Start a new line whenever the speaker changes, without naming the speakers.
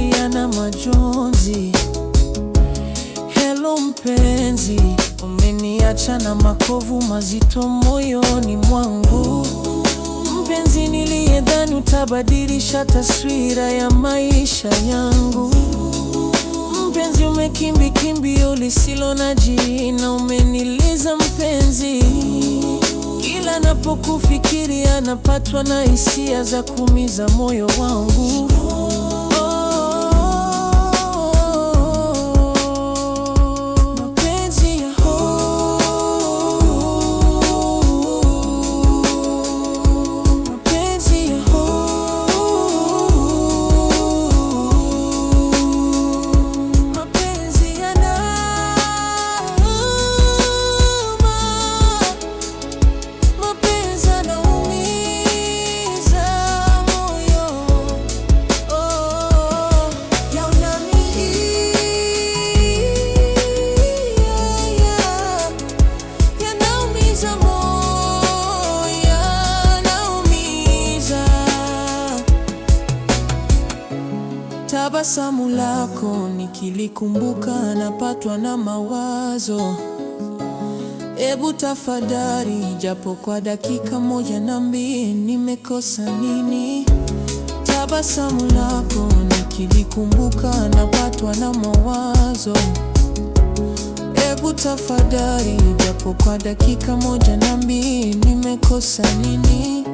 kulia na majonzi. Hello mpenzi, umeniacha na makovu mazito moyoni mwangu. Mpenzi niliyedhani utabadilisha taswira ya maisha yangu. Mpenzi kimbio lisilo na jina, umeniliza mpenzi. Kila napokufikiria napatwa na hisia za kuumiza moyo wangu. Tabasamu lako nikilikumbuka napatwa na mawazo. Ebu tafadhali japo kwa dakika moja niambie nimekosa nini? Tabasamu lako nikilikumbuka napatwa na mawazo. Ebu tafadhali japo kwa dakika moja niambie nimekosa nini?